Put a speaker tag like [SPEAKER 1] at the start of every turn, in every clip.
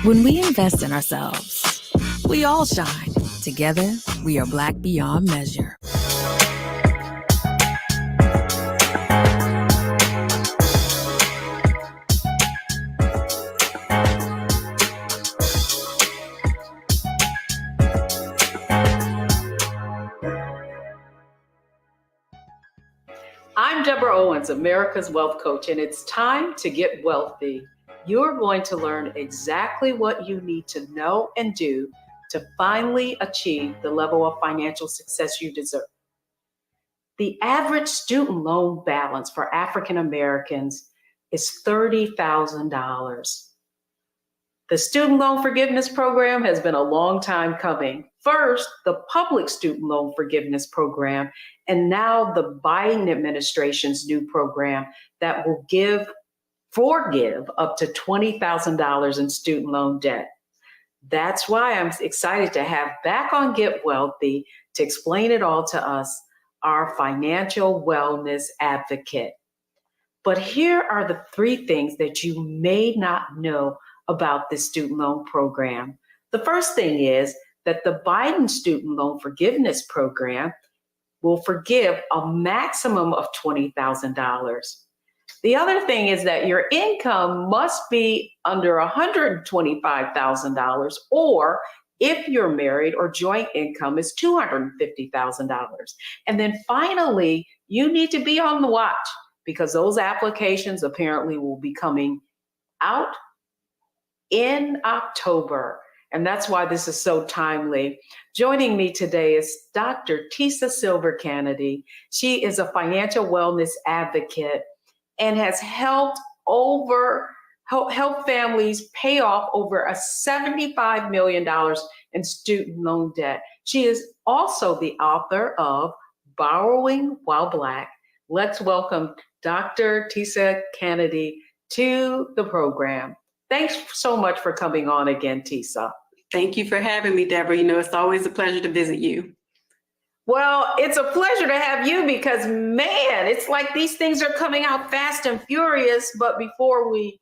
[SPEAKER 1] When we invest in ourselves, we all shine. Together, we are Black beyond measure.
[SPEAKER 2] I'm Deborah Owens, America's Wealth Coach, and it's time to get wealthy. You're going to learn exactly what you need to know and do to finally achieve the level of financial success you deserve. The average student loan balance for African Americans is $30,000. The Student Loan Forgiveness Program has been a long time coming. First, the Public Student Loan Forgiveness Program, and now the Biden administration's new program that will forgive up to $20,000 in student loan debt. That's why I'm excited to have back on Get Wealthy to explain it all to us, our financial wellness advocate. But here are the 3 things that you may not know about this student loan program. The first thing is that the Biden Student Loan Forgiveness Program will forgive a maximum of $20,000. The other thing is that your income must be under $125,000, or if you're married or joint income is $250,000. And then finally, you need to be on the watch because those applications apparently will be coming out in October. And that's why this is so timely. Joining me today is Dr. Tisa Silver-Kennedy. She is a financial wellness advocate and has helped help families pay off over a $75 million in student loan debt. She is also the author of Borrowing While Black. Let's welcome Dr. Tisa Kennedy to the program. Thanks so much for coming on again, Tisa.
[SPEAKER 3] Thank you for having me, Deborah. You know, it's always a pleasure to visit you.
[SPEAKER 2] Well, it's a pleasure to have you because, man, it's like these things are coming out fast and furious. But before we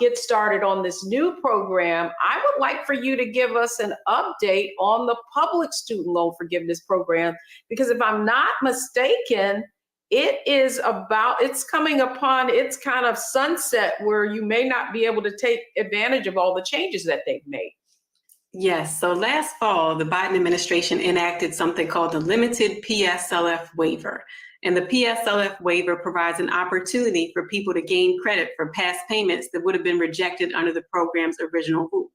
[SPEAKER 2] get started on this new program, I would like for you to give us an update on the public student loan forgiveness program, because if I'm not mistaken, it's coming upon its kind of sunset where you may not be able to take advantage of all the changes that they've made.
[SPEAKER 3] Yes, so last fall, the Biden administration enacted something called the limited PSLF waiver. And the PSLF waiver provides an opportunity for people to gain credit for past payments that would have been rejected under the program's original rules.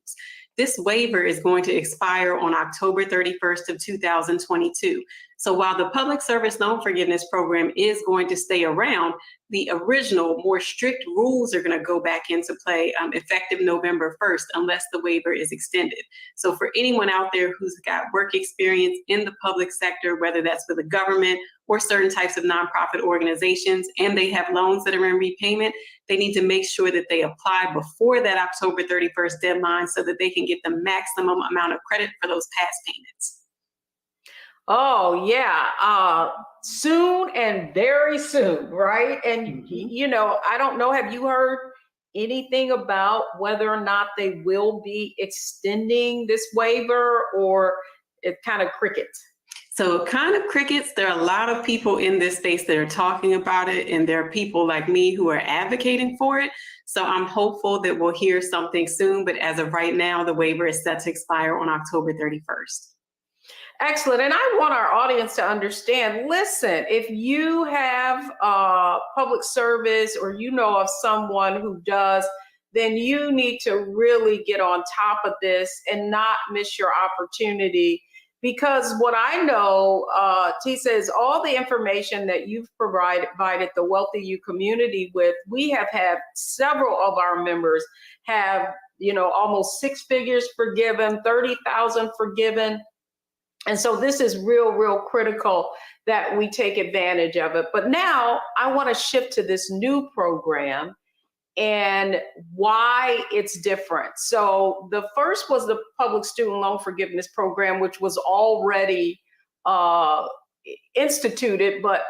[SPEAKER 3] This waiver is going to expire on October 31st of 2022. So while the Public Service Loan Forgiveness Program is going to stay around, the original, more strict rules are going to go back into play effective November 1st, unless the waiver is extended. So for anyone out there who's got work experience in the public sector, whether that's with the government or certain types of nonprofit organizations, and they have loans that are in repayment, they need to make sure that they apply before that October 31st deadline so that they can get the maximum amount of credit for those past payments.
[SPEAKER 2] Oh, yeah. Soon and very soon, right? And, you know, I don't know, have you heard anything about whether or not they will be extending this waiver, or it's kind of crickets?
[SPEAKER 3] So kind of crickets. There are a lot of people in this space that are talking about it, and there are people like me who are advocating for it. So I'm hopeful that we'll hear something soon, but as of right now, the waiver is set to expire on October 31st.
[SPEAKER 2] Excellent. And I want our audience to understand, listen, if you have public service or you know of someone who does, then you need to really get on top of this and not miss your opportunity. Because what I know, Tisa, is all the information that you've provided the Wealthy You community with. We have had several of our members have, you know, almost 6 figures forgiven, 30,000 forgiven. And so this is real critical that we take advantage of it. But now I want to shift to this new program and why it's different. So the first was the Public Student Loan Forgiveness Program, which was already instituted, but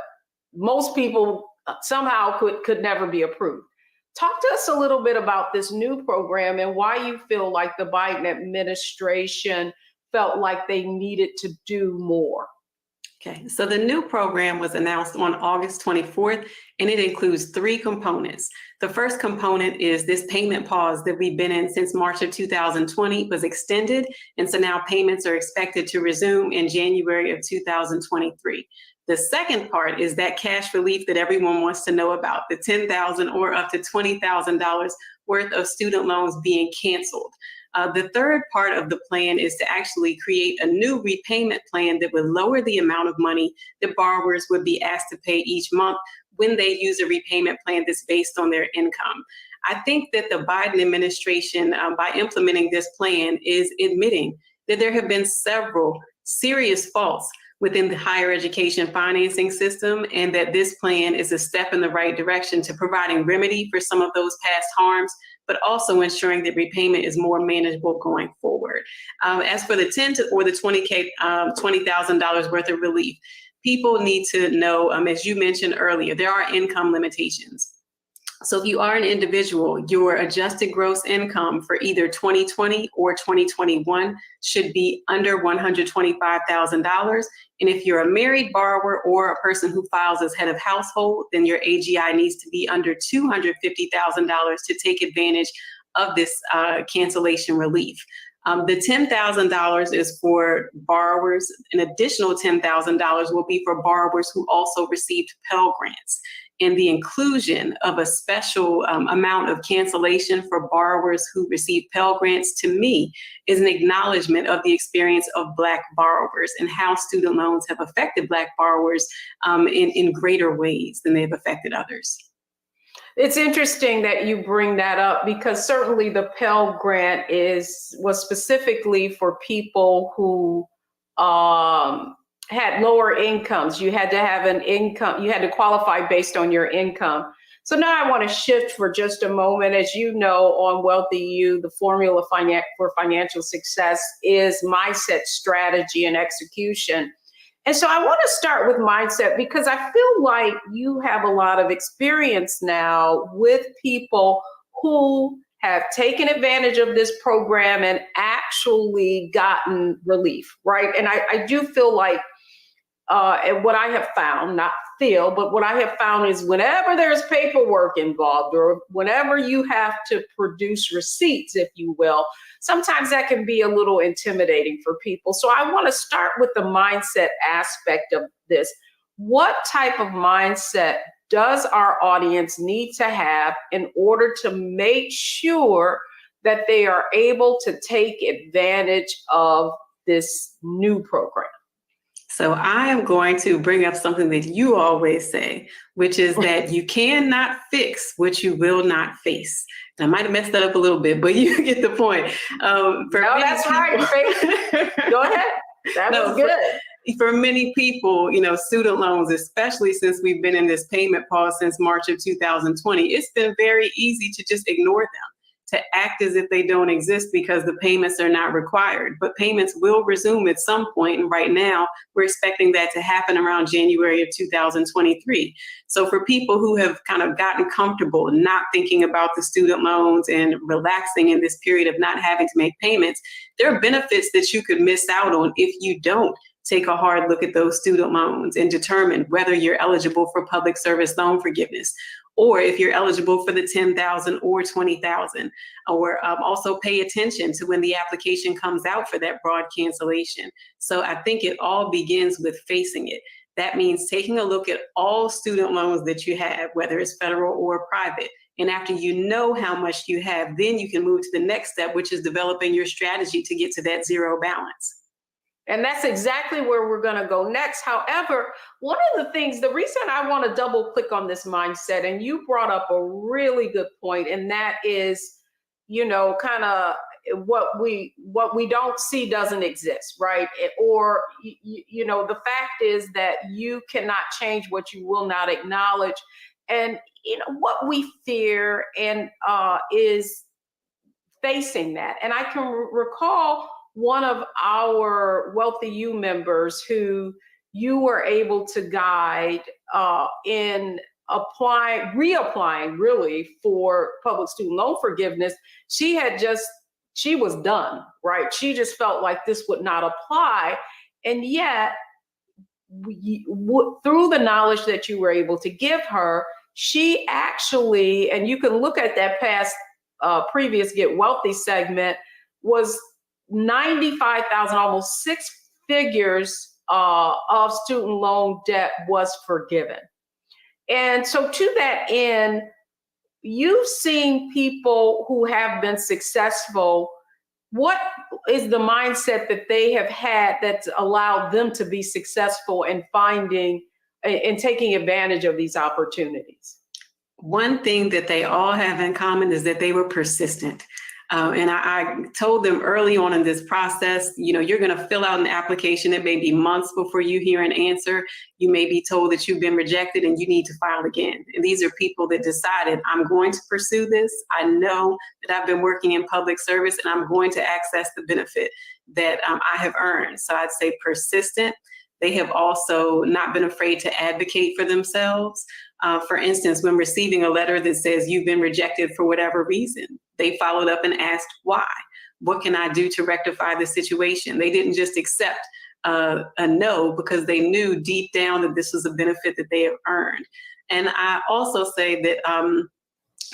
[SPEAKER 2] most people somehow could never be approved. Talk to us a little bit about this new program and why you feel like the Biden administration felt like they needed to do more.
[SPEAKER 3] Okay, so the new program was announced on August 24th, and it includes 3 components. The first component is this payment pause that we've been in since March of 2020 was extended, and so now payments are expected to resume in January of 2023. The second part is that cash relief that everyone wants to know about, the $10,000 or up to $20,000 worth of student loans being canceled. The third part of the plan is to actually create a new repayment plan that would lower the amount of money that borrowers would be asked to pay each month when they use a repayment plan that's based on their income. I think that the Biden administration, by implementing this plan, is admitting that there have been several serious faults within the higher education financing system, and that this plan is a step in the right direction to providing remedy for some of those past harms, but also ensuring that repayment is more manageable going forward. As for the $20,000 worth of relief, people need to know, as you mentioned earlier, there are income limitations. So if you are an individual, your adjusted gross income for either 2020 or 2021 should be under $125,000. And if you're a married borrower or a person who files as head of household, then your AGI needs to be under $250,000 to take advantage of this cancellation relief. The $10,000 is for borrowers. An additional $10,000 will be for borrowers who also received Pell Grants. And the inclusion of a special amount of cancellation for borrowers who receive Pell Grants, to me, is an acknowledgement of the experience of Black borrowers and how student loans have affected Black borrowers in greater ways than they've affected others.
[SPEAKER 2] It's interesting that you bring that up because certainly the Pell Grant was specifically for people who had lower incomes. You had to have an income, you had to qualify based on your income. So now I want to shift for just a moment. As you know, on Wealthy You, the formula for financial success is mindset, strategy, and execution. And so I want to start with mindset because I feel like you have a lot of experience now with people who have taken advantage of this program and actually gotten relief, right? And I do feel like, and what I have found, not feel, but what I have found is whenever there's paperwork involved or whenever you have to produce receipts, if you will, sometimes that can be a little intimidating for people. So I want to start with the mindset aspect of this. What type of mindset does our audience need to have in order to make sure that they are able to take advantage of this new program?
[SPEAKER 3] So I am going to bring up something that you always say, which is that you cannot fix what you will not face. And I might have messed that up a little bit, but you get the point.
[SPEAKER 2] No, that's right. Go ahead. That was good.
[SPEAKER 3] For many people, student loans, especially since we've been in this payment pause since March of 2020, it's been very easy to just ignore them, to act as if they don't exist because the payments are not required. But payments will resume at some point. And right now, we're expecting that to happen around January of 2023. So for people who have kind of gotten comfortable not thinking about the student loans and relaxing in this period of not having to make payments, there are benefits that you could miss out on if you don't take a hard look at those student loans and determine whether you're eligible for public service loan forgiveness, or if you're eligible for the $10,000 or $20,000, or also pay attention to when the application comes out for that broad cancellation. So I think it all begins with facing it. That means taking a look at all student loans that you have, whether it's federal or private. And after you know how much you have, then you can move to the next step, which is developing your strategy to get to that zero balance.
[SPEAKER 2] And that's exactly where we're going to go next. However, one of the things, the reason I want to double click on this mindset, and you brought up a really good point, and that is, kind of what we don't see doesn't exist, right? Or, the fact is that you cannot change what you will not acknowledge. And, what we fear and is facing that. And I can recall one of our Wealthy You members who you were able to guide in reapplying really for public student loan forgiveness. She was done, right? She just felt like this would not apply. And yet, through the knowledge that you were able to give her, she actually, and you can look at that past previous Get Wealthy segment, was 95,000, almost six figures of student loan debt was forgiven. And so to that end, you've seen people who have been successful. What is the mindset that they have had that's allowed them to be successful in finding and taking advantage of these opportunities?
[SPEAKER 3] One thing that they all have in common is that they were persistent. And I told them early on in this process, you're going to fill out an application. It may be months before you hear an answer. You may be told that you've been rejected and you need to file again. And these are people that decided, I'm going to pursue this. I know that I've been working in public service and I'm going to access the benefit that I have earned. So I'd say persistent. They have also not been afraid to advocate for themselves. For instance, when receiving a letter that says you've been rejected for whatever reason, they followed up and asked why. What can I do to rectify the situation? They didn't just accept a no because they knew deep down that this was a benefit that they have earned. And I also say that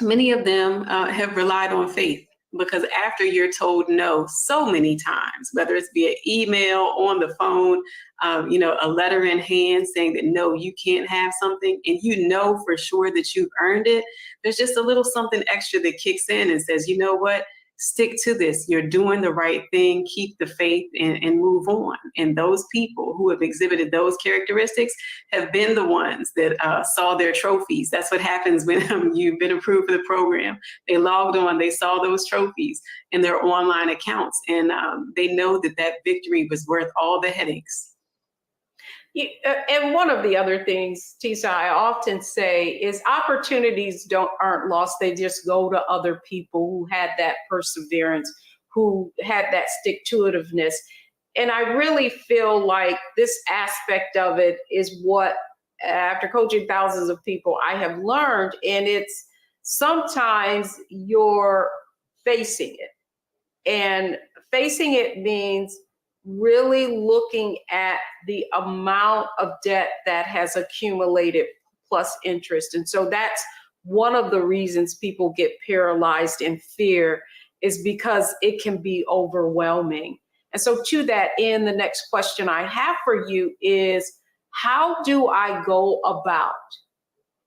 [SPEAKER 3] many of them have relied on faith, because after you're told no so many times, whether it's via email, on the phone, a letter in hand saying that no, you can't have something, and you know for sure that you've earned it, there's just a little something extra that kicks in and says, you know what, stick to this. You're doing the right thing. Keep the faith and move on. And those people who have exhibited those characteristics have been the ones that saw their trophies. That's what happens when you've been approved for the program. They logged on, they saw those trophies in their online accounts, and they know that that victory was worth all the headaches.
[SPEAKER 2] And one of the other things, Tisa, I often say is opportunities aren't lost. They just go to other people who had that perseverance, who had that stick-to-itiveness. And I really feel like this aspect of it is what, after coaching thousands of people, I have learned. And it's sometimes you're facing it. And facing it means really looking at the amount of debt that has accumulated plus interest. And so that's one of the reasons people get paralyzed in fear, is because it can be overwhelming. And so to that end, the next question I have for you is, how do I go about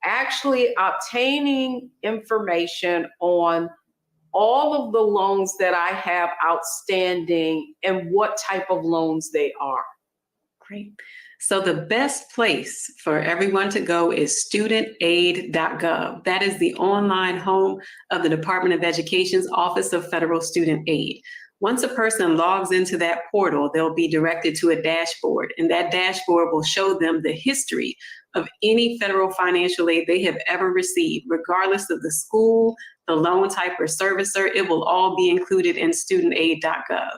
[SPEAKER 2] actually obtaining information on all of the loans that I have outstanding and what type of loans they are?
[SPEAKER 3] Great. So the best place for everyone to go is studentaid.gov. That is the online home of the Department of Education's Office of Federal Student Aid. Once a person logs into that portal, they'll be directed to a dashboard, and that dashboard will show them the history of any federal financial aid they have ever received, regardless of the school, the loan type, or servicer. It will all be included in studentaid.gov.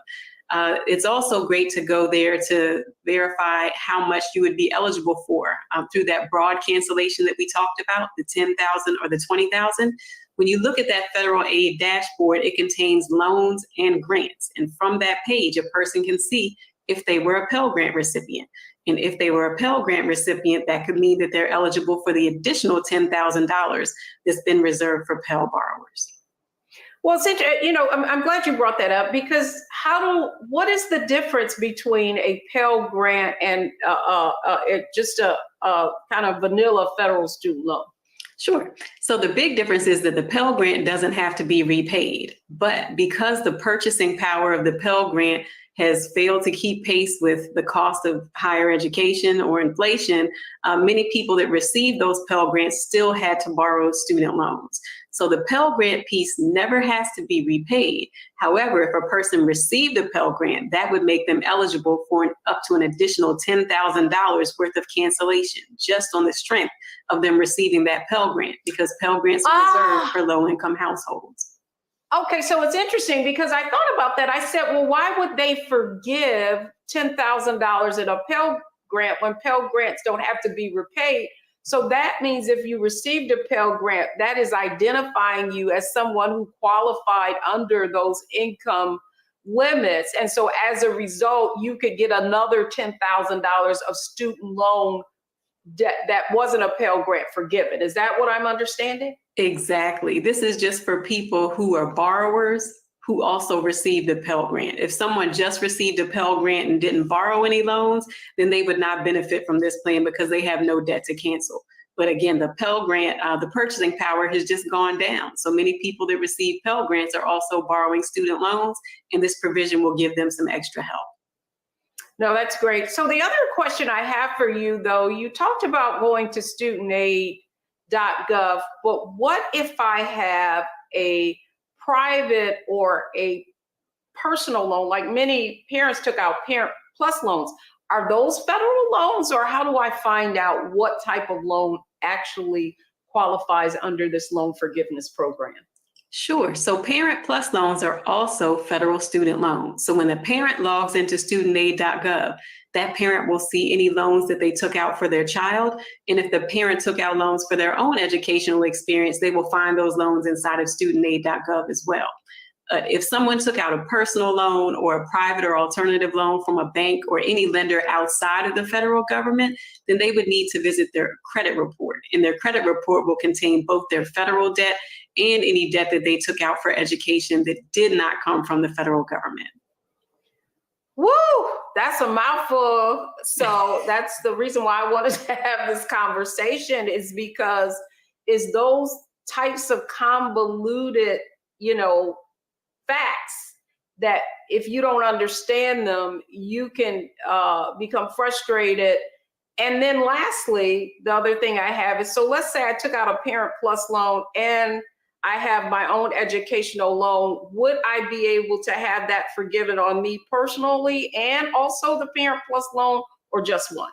[SPEAKER 3] It's also great to go there to verify how much you would be eligible for through that broad cancellation that we talked about, the $10,000 or the $20,000. When you look at that federal aid dashboard, it contains loans and grants. And from that page, a person can see if they were a Pell Grant recipient. And if they were a Pell Grant recipient, that could mean that they're eligible for the additional $10,000 that's been reserved for Pell borrowers.
[SPEAKER 2] Well, I'm glad you brought that up, because what is the difference between a Pell Grant and just a kind of vanilla federal student loan?
[SPEAKER 3] Sure. So the big difference is that the Pell Grant doesn't have to be repaid, but because the purchasing power of the Pell Grant has failed to keep pace with the cost of higher education or inflation, many people that received those Pell Grants still had to borrow student loans. So the Pell Grant piece never has to be repaid. However, if a person received a Pell Grant, that would make them eligible for up to an additional $10,000 worth of cancellation, just on the strength of them receiving that Pell Grant, because Pell Grants are reserved for low-income households.
[SPEAKER 2] Okay, so it's interesting, because I thought about that. I said, well, why would they forgive $10,000 in a Pell Grant when Pell Grants don't have to be repaid? So that means if you received a Pell Grant, that is identifying you as someone who qualified under those income limits. And so as a result, you could get another $10,000 of student loan debt that wasn't a Pell Grant forgiven. Is that what I'm understanding?
[SPEAKER 3] Exactly. This is just for people who are borrowers who also received a Pell Grant. If someone just received a Pell Grant and didn't borrow any loans, then they would not benefit from this plan because they have no debt to cancel. But again, the Pell Grant, the purchasing power has just gone down. So many people that receive Pell Grants are also borrowing student loans, and this provision will give them some extra help.
[SPEAKER 2] No, that's great. So the other question I have for you, though, you talked about going to studentaid.gov, but what if I have a private or a personal loan, like many parents took out Parent Plus loans? Are those federal loans, or how do I find out what type of loan actually qualifies under this loan forgiveness program?
[SPEAKER 3] Sure. So Parent Plus loans are also federal student loans. So when the parent logs into studentaid.gov, that parent will see any loans that they took out for their child. And if the parent took out loans for their own educational experience, they will find those loans inside of studentaid.gov as well. If someone took out a personal loan or a private or alternative loan from a bank or any lender outside of the federal government, then they would need to visit their credit report. And their credit report will contain both their federal debt and any debt that they took out for education that did not come from the federal government.
[SPEAKER 2] Woo, that's a mouthful. So that's the reason why I wanted to have this conversation, is because those types of convoluted, facts that if you don't understand them, you can become frustrated. And then lastly, the other thing I have is, so let's say I took out a Parent Plus loan and I have my own educational loan. Would I be able to have that forgiven on me personally and also the Parent Plus loan, or just one?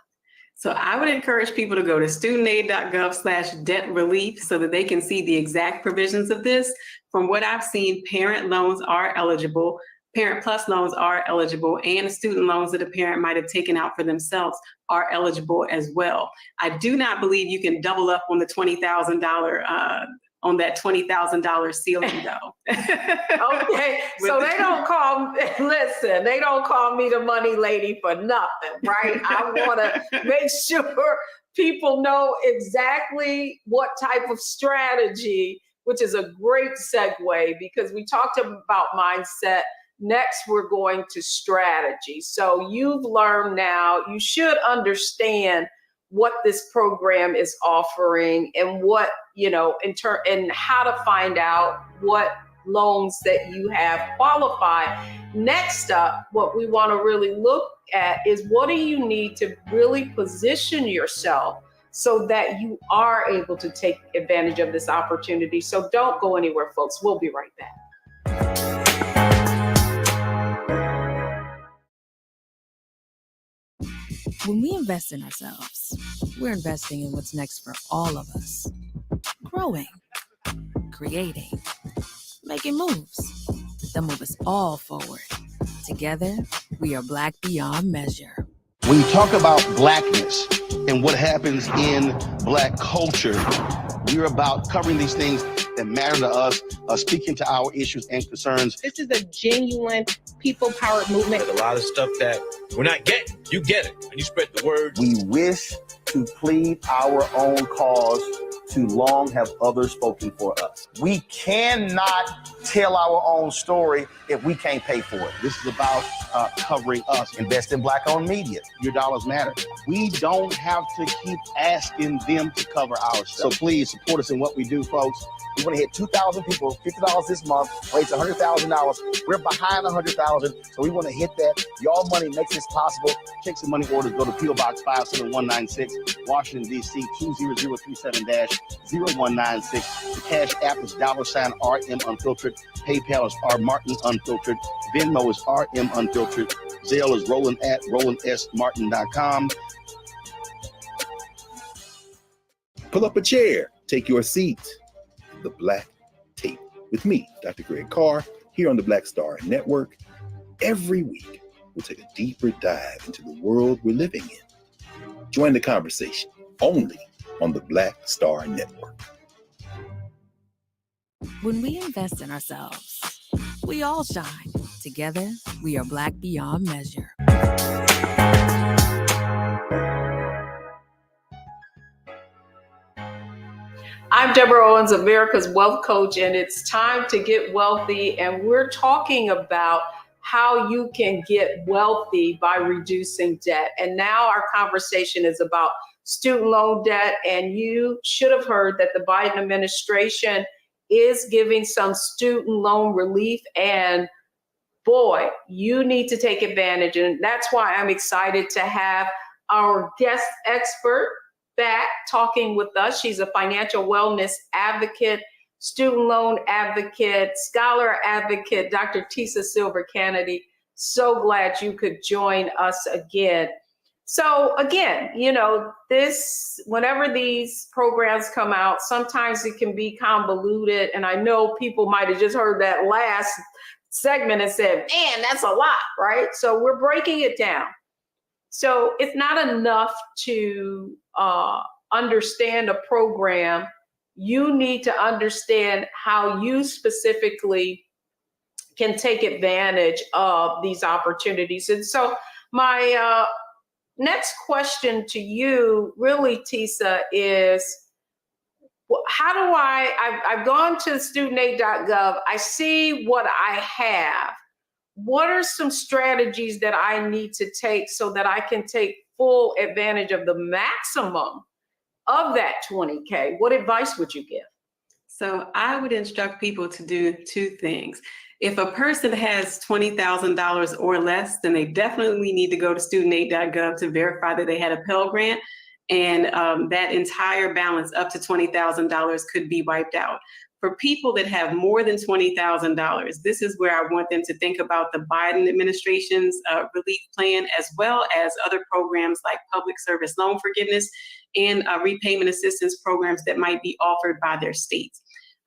[SPEAKER 3] So I would encourage people to go to studentaid.gov/debt relief so that they can see the exact provisions of this. From what I've seen, parent loans are eligible, Parent Plus loans are eligible, and student loans that a parent might have taken out for themselves are eligible as well. I do not believe you can double up on the $20,000 on that $20,000 ceiling though.
[SPEAKER 2] Okay, so they don't call, listen, they don't call me the money lady for nothing, right? I want to make sure people know exactly what type of strategy, which is a great segue because we talked about mindset. Next, we're going to strategy. So you've learned now, you should understand what this program is offering and what, and how to find out what loans that you have qualified. Next up, what we want to really look at is what do you need to really position yourself so that you are able to take advantage of this opportunity. So don't go anywhere, folks. We'll be right back.
[SPEAKER 1] When we invest in ourselves, we're investing in what's next for all of us. Growing, creating, making moves that move us all forward. Together, we are Black beyond measure.
[SPEAKER 4] When you talk about Blackness and what happens in Black culture, we're about covering these things that matter to us, speaking to our issues and concerns.
[SPEAKER 5] This is a genuine people-powered movement.
[SPEAKER 6] There's a lot of stuff that we're not getting. You get it, and you spread the word.
[SPEAKER 4] We wish to plead our own cause. Too long have others spoken for us. We cannot tell our own story if we can't pay for it. This is about covering us. Invest in Black-owned media. Your dollars matter. We don't have to keep asking them to cover our stuff. So please support us in what we do, folks. We want to hit 2,000 people, $50 this month, raise $100,000. We're behind 100,000, so we want to hit that. Y'all money makes this possible. Take some money orders. Go to P.O. Box 57196, Washington, D.C. 20037-0196. The Cash App is $RM Unfiltered. PayPal is R Martin Unfiltered. Venmo is RM Unfiltered. Zelle is Roland@RolandSMartin.com.
[SPEAKER 7] Pull up a chair. Take your seat. The Black Tape with me, Dr. Greg Carr, here on the Black Star Network. Every week, we'll take a deeper dive into the world we're living in. Join the conversation only on the Black Star Network.
[SPEAKER 1] When we invest in ourselves, we all shine. Together, we are Black beyond measure.
[SPEAKER 2] I'm Deborah Owens, America's Wealth Coach, and it's time to get wealthy. And we're talking about how you can get wealthy by reducing debt. And now our conversation is about student loan debt. And you should have heard that the Biden administration is giving some student loan relief. And boy, you need to take advantage. And that's why I'm excited to have our guest expert back talking with us. She's a financial wellness advocate, student loan advocate, scholar advocate, Dr. Tisa Silver-Kennedy. So glad you could join us again. So again, whenever these programs come out, sometimes it can be convoluted. And I know people might have just heard that last segment and said, man, that's a lot, right? So we're breaking it down. So it's not enough to understand a program. You need to understand how you specifically can take advantage of these opportunities. And so my next question to you, really, Tisa, is how do I've gone to studentaid.gov, I see what I have. What are some strategies that I need to take so that I can take full advantage of the maximum of that 20K? What advice would you give?
[SPEAKER 3] So I would instruct people to do two things. If a person has $20,000 or less, then they definitely need to go to studentaid.gov to verify that they had a Pell Grant, and that entire balance up to $20,000 could be wiped out. For people that have more than $20,000, this is where I want them to think about the Biden administration's relief plan, as well as other programs like public service loan forgiveness and repayment assistance programs that might be offered by their states.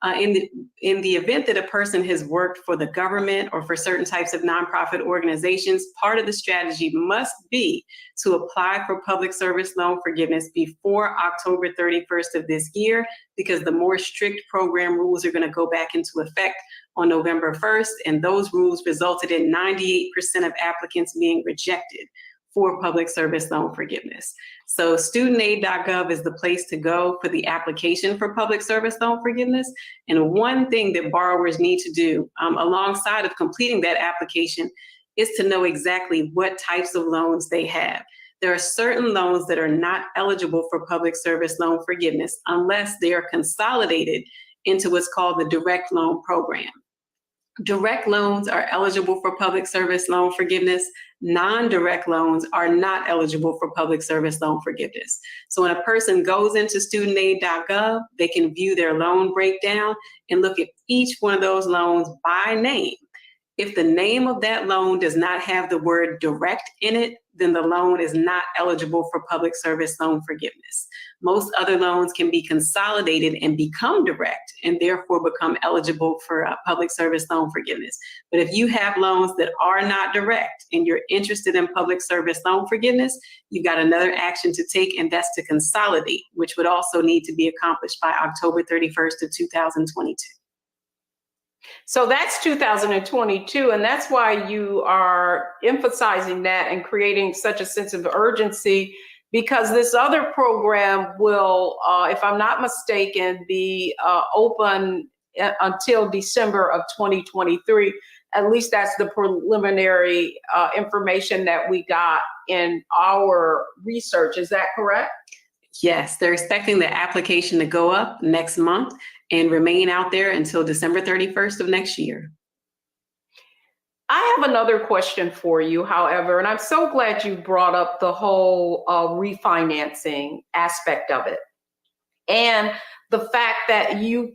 [SPEAKER 3] In the event that a person has worked for the government or for certain types of nonprofit organizations, part of the strategy must be to apply for public service loan forgiveness before October 31st of this year, because the more strict program rules are going to go back into effect on November 1st, and those rules resulted in 98% of applicants being rejected for public service loan forgiveness. So studentaid.gov is the place to go for the application for public service loan forgiveness. And one thing that borrowers need to do alongside of completing that application is to know exactly what types of loans they have. There are certain loans that are not eligible for public service loan forgiveness unless they are consolidated into what's called the direct loan program. Direct loans are eligible for public service loan forgiveness. Non-direct loans are not eligible for public service loan forgiveness. So when a person goes into studentaid.gov, they can view their loan breakdown and look at each one of those loans by name. If the name of that loan does not have the word direct in it, then the loan is not eligible for public service loan forgiveness. Most other loans can be consolidated and become direct and therefore become eligible for public service loan forgiveness. But if you have loans that are not direct and you're interested in public service loan forgiveness, you've got another action to take, and that's to consolidate, which would also need to be accomplished by October 31st of 2022.
[SPEAKER 2] So that's 2022, and that's why you are emphasizing that and creating such a sense of urgency, because this other program will, if I'm not mistaken, be open until December of 2023. At least that's the preliminary information that we got in our research. Is that correct?
[SPEAKER 3] Yes, they're expecting the application to go up next month and remain out there until December 31st of next year.
[SPEAKER 2] I have another question for you, however, and I'm so glad you brought up the whole refinancing aspect of it. And the fact that you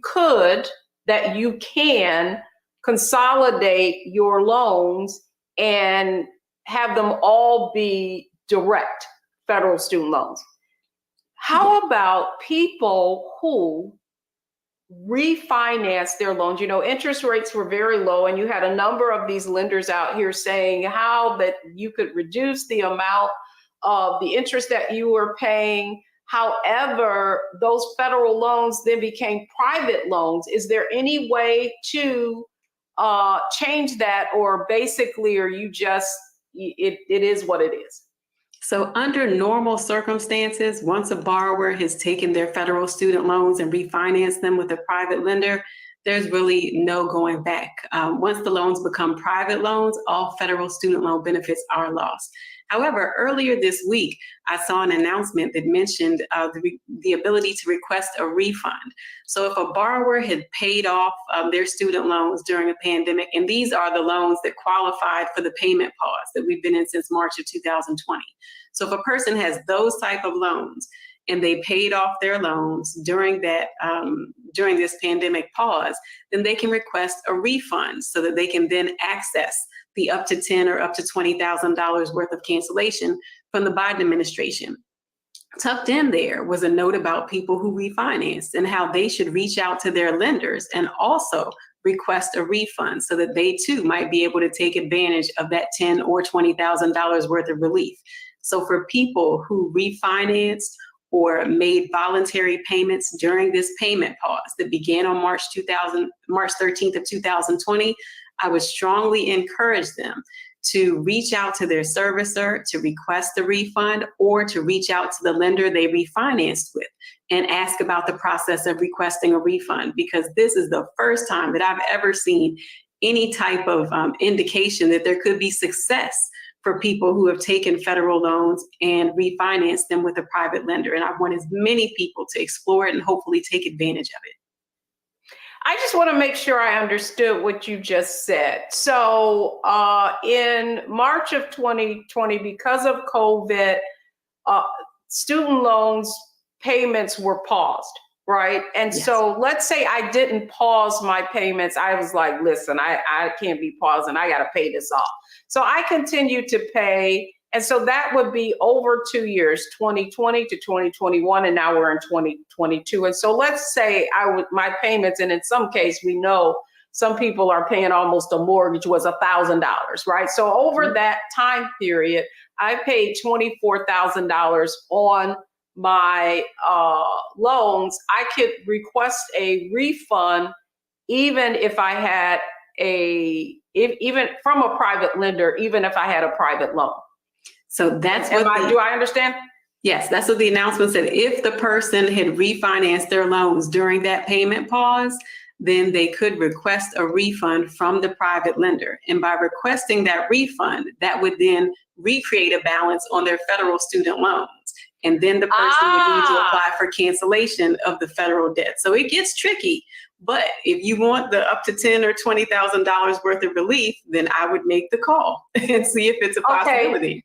[SPEAKER 2] can consolidate your loans and have them all be direct federal student loans. How about people who refinance their loans? You know, interest rates were very low, and you had a number of these lenders out here saying how that you could reduce the amount of the interest that you were paying. However, those federal loans then became private loans. Is there any way to change that, or basically are you just, it is what it is?
[SPEAKER 3] So under normal circumstances, once a borrower has taken their federal student loans and refinanced them with a private lender, there's really no going back. Once the loans become private loans, all federal student loan benefits are lost. However, earlier this week, I saw an announcement that mentioned the ability to request a refund. So if a borrower had paid off their student loans during a pandemic, and these are the loans that qualified for the payment pause that we've been in since March of 2020. So if a person has those type of loans and they paid off their loans during that during this pandemic pause, then they can request a refund so that they can then access the up to $10,000 or up to $20,000 worth of cancellation from the Biden administration. Tucked in there was a note about people who refinanced and how they should reach out to their lenders and also request a refund so that they too might be able to take advantage of that $10,000 or $20,000 worth of relief. So for people who refinanced or made voluntary payments during this payment pause that began on March 13th of 2020, I would strongly encourage them to reach out to their servicer to request the refund, or to reach out to the lender they refinanced with and ask about the process of requesting a refund, because this is the first time that I've ever seen any type of indication that there could be success for people who have taken federal loans and refinanced them with a private lender. And I want as many people to explore it and hopefully take advantage of it.
[SPEAKER 2] I just want to make sure I understood what you just said. So in March of 2020, because of COVID, student loans payments were paused, right? And
[SPEAKER 3] Yes.
[SPEAKER 2] so let's say I didn't pause my payments. I was like, listen, I can't be pausing. I got to pay this off. So I continued to pay. And so that would be over 2 years, 2020 to 2021, and now we're in 2022. And so let's say my payments, and in some case, we know some people are paying almost a mortgage was $1,000, right? So over that time period, I paid $24,000 on my loans. I could request a refund even if I had even from a private lender, even if I had a private loan.
[SPEAKER 3] So that's what
[SPEAKER 2] do I understand?
[SPEAKER 3] Yes, that's what the announcement said. If the person had refinanced their loans during that payment pause, then they could request a refund from the private lender. And by requesting that refund, that would then recreate a balance on their federal student loans. And then the person would need to apply for cancellation of the federal debt. So it gets tricky. But if you want the up to $10,000 or $20,000 worth of relief, then I would make the call and see if it's a possibility.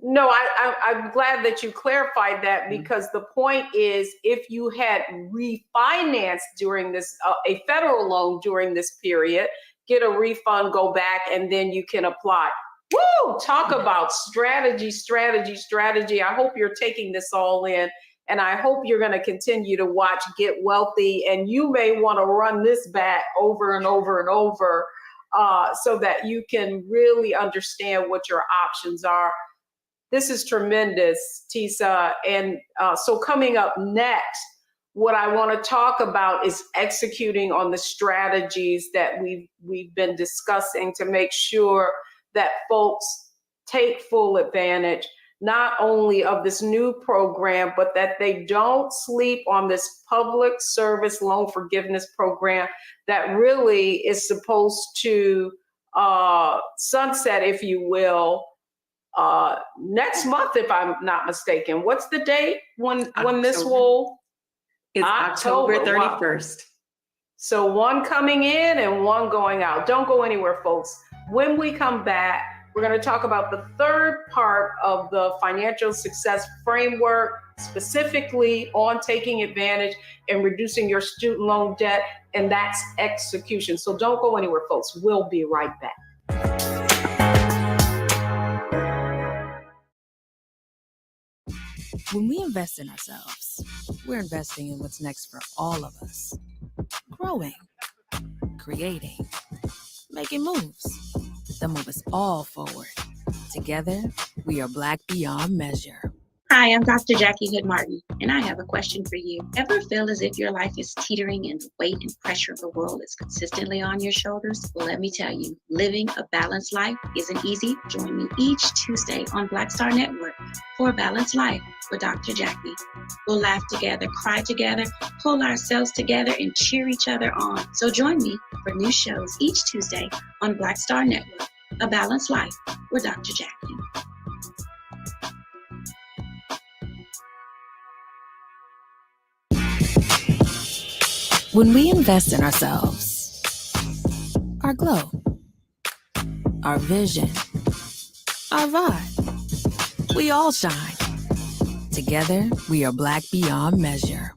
[SPEAKER 2] No, I'm glad that you clarified that, because the point is, if you had refinanced during this, a federal loan during this period, get a refund, go back, and then you can apply. Woo! Talk about strategy. I hope you're taking this all in, and I hope you're going to continue to watch Get Wealthy, and you may want to run this back over and over and over so that you can really understand what your options are. This is tremendous, Tisa. And so coming up next, what I want to talk about is executing on the strategies that we've been discussing to make sure that folks take full advantage, not only of this new program, but that they don't sleep on this public service loan forgiveness program that really is supposed to sunset, if you will, next month, if I'm not mistaken. What's the date when this will?
[SPEAKER 3] It's October 31st.
[SPEAKER 2] So one coming in and one going out. Don't go anywhere, folks. When we come back, we're going to talk about the third part of the financial success framework, specifically on taking advantage and reducing your student loan debt, and that's execution. So don't go anywhere, folks. We'll be right back.
[SPEAKER 1] When we invest in ourselves, we're investing in what's next for all of us. Growing, creating, making moves that move us all forward. Together, we are Black beyond measure.
[SPEAKER 8] Hi, I'm Dr. Jackie Hood Martin, and I have a question for you. Ever feel as if your life is teetering and the weight and pressure of the world is consistently on your shoulders? Well, let me tell you, living a balanced life isn't easy. Join me each Tuesday on Black Star Network for A Balanced Life with Dr. Jackie. We'll laugh together, cry together, pull ourselves together, and cheer each other on. So join me for new shows each Tuesday on Black Star Network, A Balanced Life with Dr. Jackie.
[SPEAKER 1] When we invest in ourselves, our glow, our vision, our vibe, we all shine. Together, we are Black beyond measure.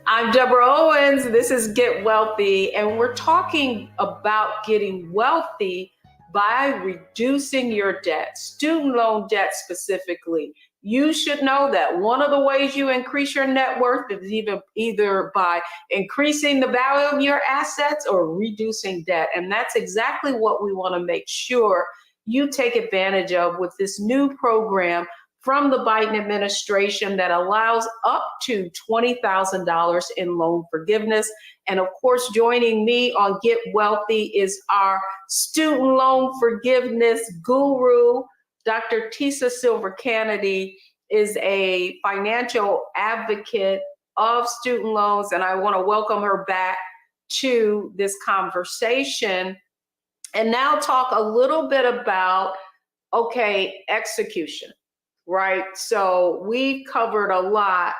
[SPEAKER 2] I'm Deborah Owens. This is Get Wealthy, and we're talking about getting wealthy by reducing your debt, student loan debt specifically. You should know that one of the ways you increase your net worth is either by increasing the value of your assets or reducing debt. And that's exactly what we want to make sure you take advantage of with this new program from the Biden administration that allows up to $20,000 in loan forgiveness. And of course, joining me on Get Wealthy is our student loan forgiveness guru. Dr. Tisa Silver-Kennedy is a financial advocate of student loans, and I want to welcome her back to this conversation. And now talk a little bit about, okay, execution.
[SPEAKER 5] right? So we covered a lot.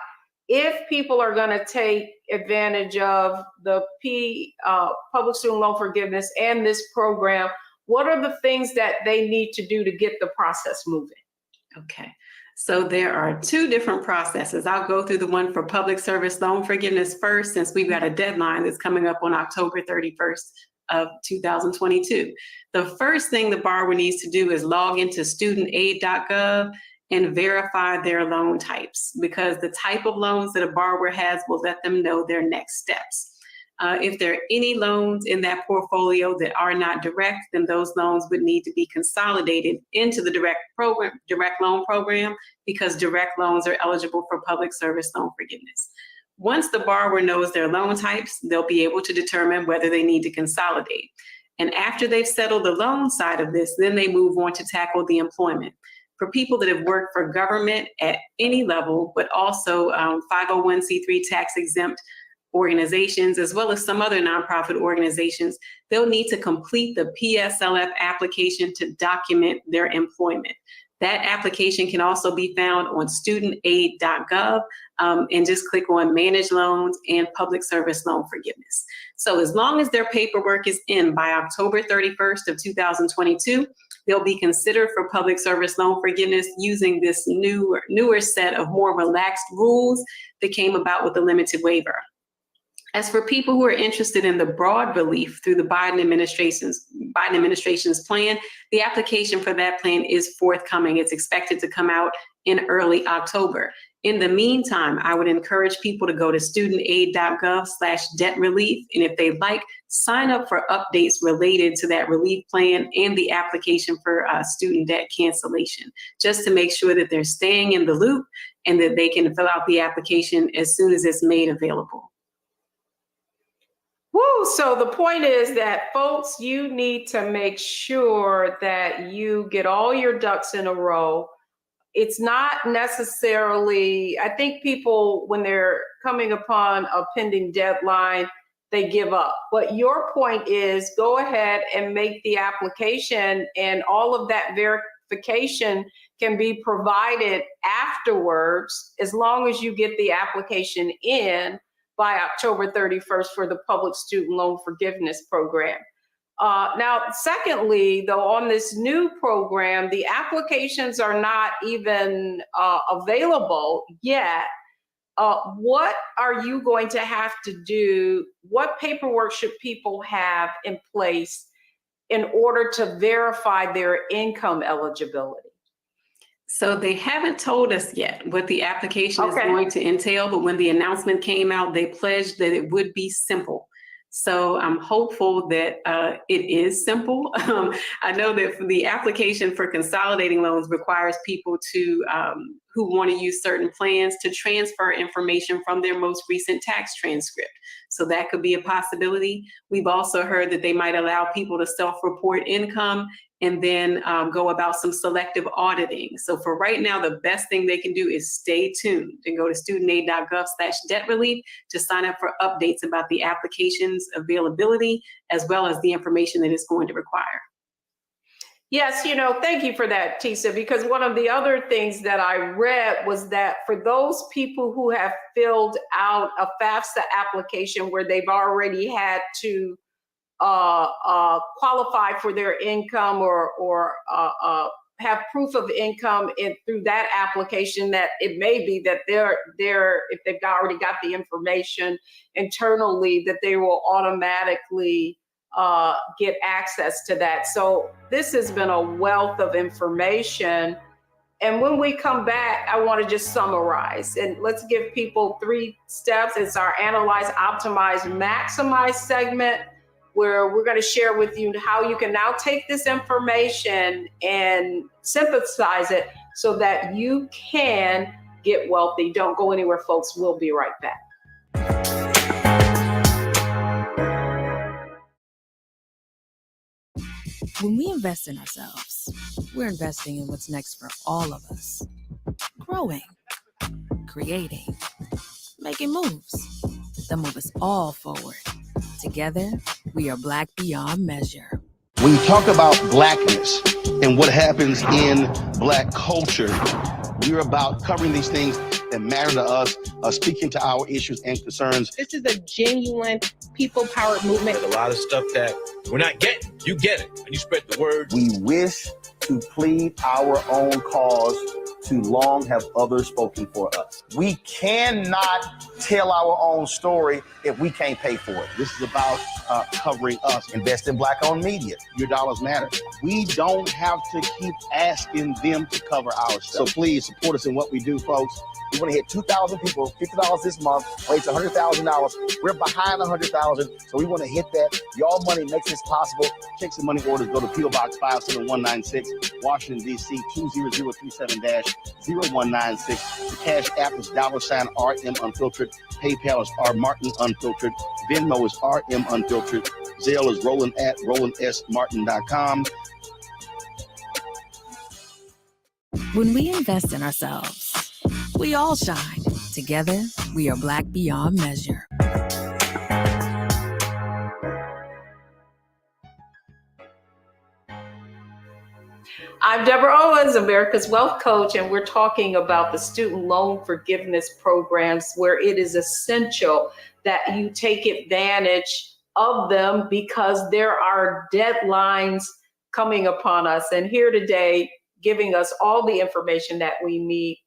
[SPEAKER 5] If people are going to take advantage of the public student loan forgiveness and this program, what are the things that they need to do to get the process moving?
[SPEAKER 3] Okay. So there are two different processes. I'll go through the one for public service loan forgiveness first, since we've got a deadline that's coming up on October 31st of 2022. The first thing the borrower needs to do is log into studentaid.gov and verify their loan types, because the type of loans that a borrower has will let them know their next steps. If there are any loans in that portfolio that are not direct, then those loans would need to be consolidated into the direct loan program, because direct loans are eligible for public service loan forgiveness. Once the borrower knows their loan types, they'll be able to determine whether they need to consolidate. And after they've settled the loan side of this, then they move on to tackle the employment. For people that have worked for government at any level, but also 501c3 tax exempt organizations, as well as some other nonprofit organizations, they'll need to complete the PSLF application to document their employment. That application can also be found on studentaid.gov, and just click on Manage Loans and Public Service Loan Forgiveness. So as long as their paperwork is in by October 31st of 2022, they'll be considered for public service loan forgiveness using this newer set of more relaxed rules that came about with the limited waiver. As for people who are interested in the broad relief through the Biden administration's plan, the application for that plan is forthcoming. It's expected to come out in early October. In the meantime, I would encourage people to go to studentaid.gov/debt relief. And if they'd like, sign up for updates related to that relief plan and the application for student debt cancellation, just to make sure that they're staying in the loop and that they can fill out the application as soon as it's made available.
[SPEAKER 5] Woo, so the point is that, folks, you need to make sure that you get all your ducks in a row. It's not necessarily, I think people, when they're coming upon a pending deadline, they give up. But your point is, go ahead and make the application, and all of that verification can be provided afterwards, as long as you get the application in by October 31st for the public student loan forgiveness program. Now, secondly, though, on this new program, the applications are not even available yet. What are you going to have to do? What paperwork should people have in place in order to verify their income eligibility?
[SPEAKER 3] So they haven't told us yet what the application is going to entail, but when the announcement came out, they pledged that it would be simple. So I'm hopeful that it is simple. I know that the application for consolidating loans requires people to who want to use certain plans to transfer information from their most recent tax transcript. So that could be a possibility. We've also heard that they might allow people to self-report income and then go about some selective auditing. So for right now, the best thing they can do is stay tuned and go to studentaid.gov/debt relief to sign up for updates about the application's availability, as well as the information that it's going to require.
[SPEAKER 5] Yes, thank you for that, Tisa, because one of the other things that I read was that for those people who have filled out a FAFSA application where they've already had to qualify for their income or have proof of income through that application, that it may be that they're if they've already got the information internally, that they will automatically get access to that. So this has been a wealth of information. And when we come back, I want to just summarize, and let's give people 3 steps. It's our Analyze, Optimize, Maximize segment, where we're going to share with you how you can now take this information and synthesize it so that you can get wealthy. Don't go anywhere, folks. We'll be right back.
[SPEAKER 1] When we invest in ourselves, we're investing in what's next for all of us. Growing, creating, making moves that move us all forward. Together, we are Black beyond measure.
[SPEAKER 4] When you talk about blackness and what happens in Black culture, We're about covering these things that matter to us, speaking to our issues and concerns.
[SPEAKER 9] This is a genuine people-powered movement.
[SPEAKER 6] A lot of stuff that we're not getting. You get it, and you spread the word.
[SPEAKER 4] We wish to plead our own cause. Too long have others spoken for us. We cannot tell our own story if we can't pay for it. This is about covering us. Invest in Black-owned media. Your dollars matter. We don't have to keep asking them to cover our stuff. So please support us in what we do, folks. We want to hit 2,000 people, $50 this month, raise $100,000. We're behind 100,000, so we want to hit that. Y'all money makes this possible. Checks and money orders go to PO Box 57196, Washington, D.C. 20037-0196. The Cash App is $RM Unfiltered. PayPal is R Martin Unfiltered. Venmo is RM Unfiltered. Zelle is roland@rolandsmartin.com.
[SPEAKER 1] When we invest in ourselves, we all shine. Together, we are Black beyond measure.
[SPEAKER 5] I'm Deborah Owens, America's Wealth Coach, and we're talking about the student loan forgiveness programs where it is essential that you take advantage of them because there are deadlines coming upon us. And here today, giving us all the information that we need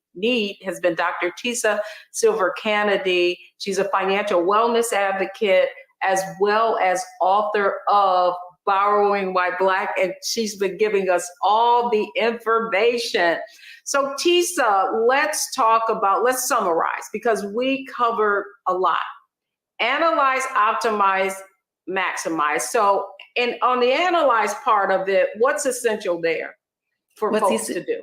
[SPEAKER 5] has been Dr. Tisa Silver-Kennedy. She's a financial wellness advocate as well as author of Borrowing While Black, and she's been giving us all the information. So Tisa, let's summarize because we covered a lot. Analyze, optimize, maximize. So on the analyze part of it, what's essential there for folks to do?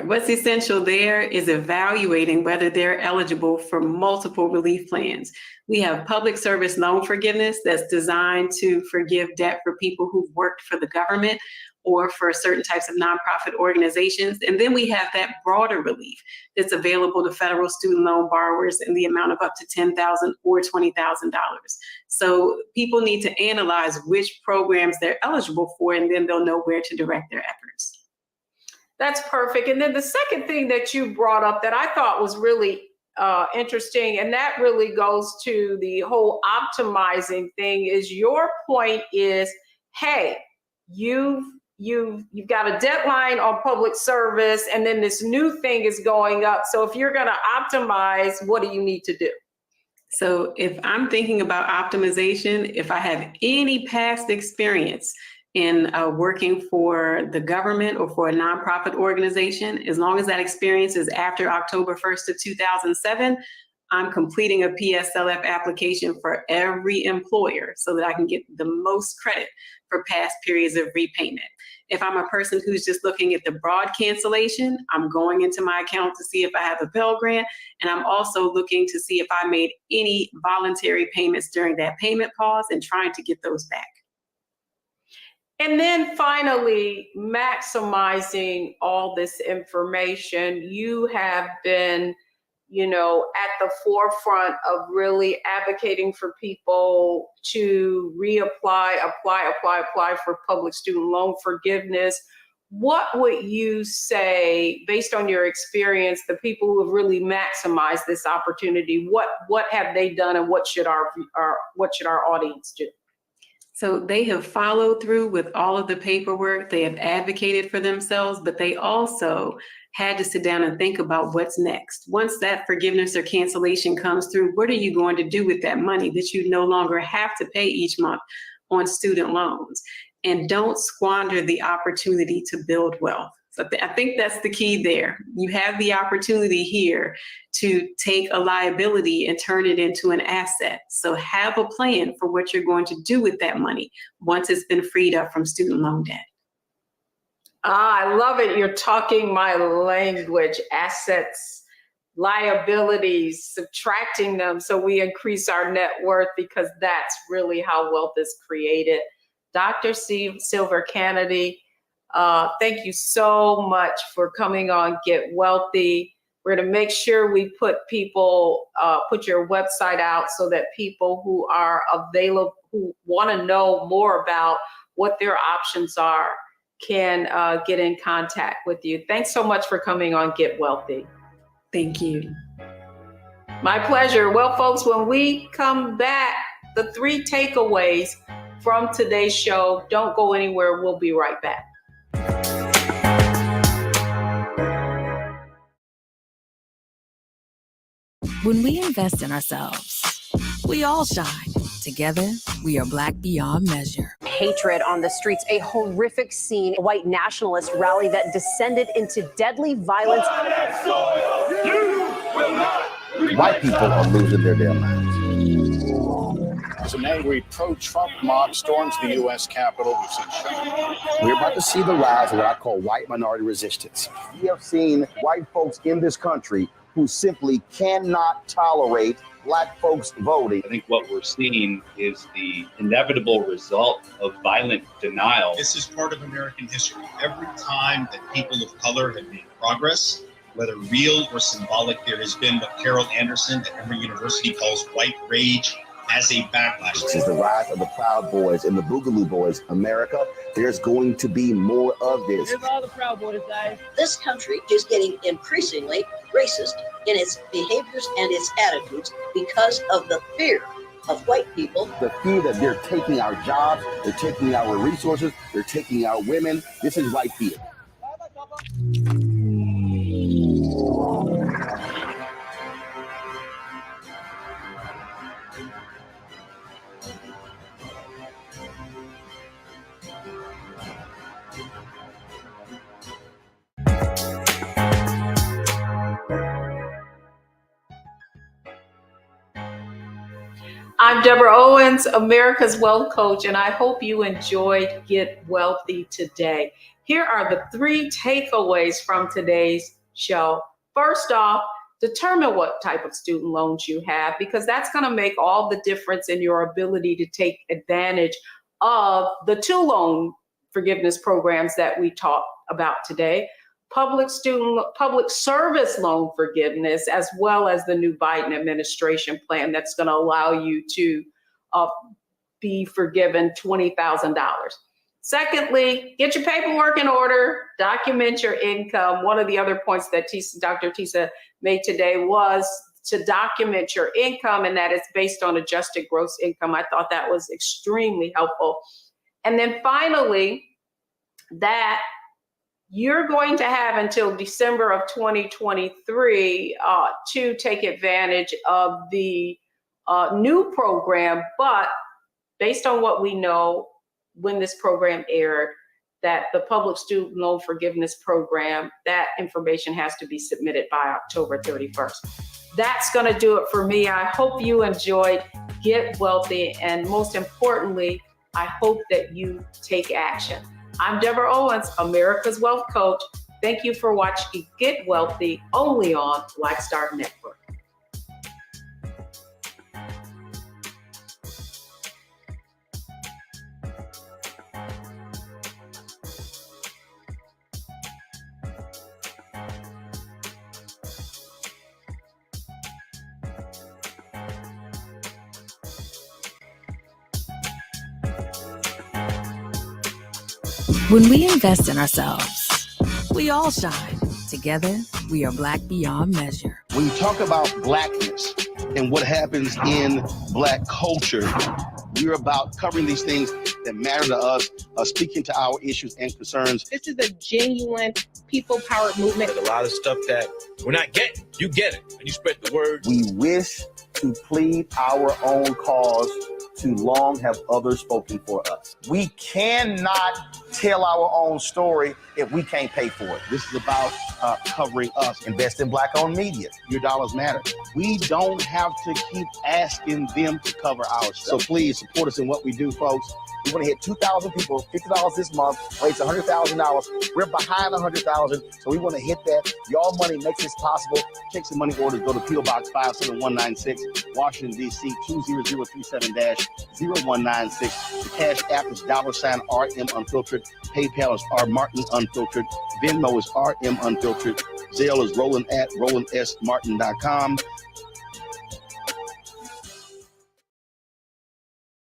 [SPEAKER 3] What's essential there is evaluating whether they're eligible for multiple relief plans. We have public service loan forgiveness that's designed to forgive debt for people who've worked for the government or for certain types of nonprofit organizations. And then we have that broader relief that's available to federal student loan borrowers in the amount of up to $10,000 or $20,000. So people need to analyze which programs they're eligible for, and then they'll know where to direct their efforts.
[SPEAKER 5] That's perfect. And then the second thing that you brought up that I thought was really interesting, and that really goes to the whole optimizing thing, is your point is, hey, you've got a deadline on public service, and then this new thing is going up. So if you're going to optimize, what do you need to do?
[SPEAKER 3] So if I'm thinking about optimization, if I have any past experience in working for the government or for a nonprofit organization, as long as that experience is after October 1st of 2007, I'm completing a PSLF application for every employer so that I can get the most credit for past periods of repayment. If I'm a person who's just looking at the broad cancellation, I'm going into my account to see if I have a Pell Grant, and I'm also looking to see if I made any voluntary payments during that payment pause and trying to get those back.
[SPEAKER 5] And then finally, maximizing all this information. You have been, at the forefront of really advocating for people to apply for public student loan forgiveness. What would you say, based on your experience, the people who have really maximized this opportunity, what have they done, and what should our audience do?
[SPEAKER 3] So they have followed through with all of the paperwork. They have advocated for themselves, but they also had to sit down and think about what's next. Once that forgiveness or cancellation comes through, what are you going to do with that money that you no longer have to pay each month on student loans? And don't squander the opportunity to build wealth. So I think that's the key there. You have the opportunity here to take a liability and turn it into an asset. So have a plan for what you're going to do with that money once it's been freed up from student loan debt.
[SPEAKER 5] I love it. You're talking my language. Assets, liabilities, subtracting them so we increase our net worth, because that's really how wealth is created. Dr. Silver-Kennedy, thank you so much for coming on Get Wealthy. We're going to make sure we put your website out so that people who are available, who want to know more about what their options are, can get in contact with you. Thanks so much for coming on Get Wealthy.
[SPEAKER 3] Thank you.
[SPEAKER 5] My pleasure. Well, folks, when we come back, the 3 takeaways from today's show, don't go anywhere. We'll be right back.
[SPEAKER 1] When we invest in ourselves, we all shine. Together, we are Black beyond measure.
[SPEAKER 10] Hatred on the streets, a horrific scene, a white nationalist rally that descended into deadly violence.
[SPEAKER 4] White people are losing their damn minds.
[SPEAKER 11] An angry pro-Trump mob storms the U.S. Capitol.
[SPEAKER 4] We're about to see the rise of what I call white minority resistance. We have seen white folks in this country who simply cannot tolerate Black folks voting.
[SPEAKER 12] I think what we're seeing is the inevitable result of violent denial.
[SPEAKER 11] This is part of American history. Every time that people of color have made progress, whether real or symbolic, there has been what Carol Anderson at Emory University calls white rage as a backlash.
[SPEAKER 4] This is the rise of the Proud Boys and the Boogaloo Boys. America, there's going to be more of this.
[SPEAKER 13] Here's all the Proud Boys, guys.
[SPEAKER 14] This country is getting increasingly racist in its behaviors and its attitudes because of the fear of white people.
[SPEAKER 4] The fear that they're taking our jobs, they're taking our resources, they're taking our women. This is white fear.
[SPEAKER 5] I'm Deborah Owens, America's Wealth Coach, and I hope you enjoyed Get Wealthy today. Here are the 3 takeaways from today's show. First off, determine what type of student loans you have, because that's going to make all the difference in your ability to take advantage of the 2 loan forgiveness programs that we talked about today. Public service loan forgiveness, as well as the new Biden administration plan that's going to allow you to be forgiven $20,000. Secondly, get your paperwork in order, document your income. One of the other points that Dr. Tisa made today was to document your income, and that it's based on adjusted gross income. I thought that was extremely helpful. And then finally, that you're going to have until December of 2023 to take advantage of the new program. But based on what we know when this program aired, that the public student loan forgiveness program, that information has to be submitted by October 31st. That's going to do it for me. I hope you enjoyed Get Wealthy. And most importantly, I hope that you take action. I'm Deborah Owens, America's Wealth Coach. Thank you for watching Get Wealthy only on Black Star Network.
[SPEAKER 1] When we invest in ourselves, we all shine. Together, we are Black beyond measure.
[SPEAKER 4] When you talk about Blackness and what happens in Black culture, we're about covering these things that matter to us, speaking to our issues and concerns.
[SPEAKER 9] This is a genuine people-powered movement.
[SPEAKER 6] A lot of stuff that we're not getting. You get it, and you spread the word.
[SPEAKER 4] We wish to plead our own cause. Too long have others spoken for us. We cannot tell our own story if we can't pay for it. This is about covering us. Invest in Black-owned media. Your dollars matter. We don't have to keep asking them to cover our stuff. So please support us in what we do, folks. We want to hit 2,000 people, $50 this month, raise $100,000. We're behind $100,000, so we want to hit that. Your money makes this possible. Take some money orders. Go to P.O. Box 57196, Washington, D.C. 20037-0196. The Cash App is $RM Unfiltered. PayPal is R Martin Unfiltered. Venmo is RM Unfiltered. Zelle is Roland@RolandSMartin.com.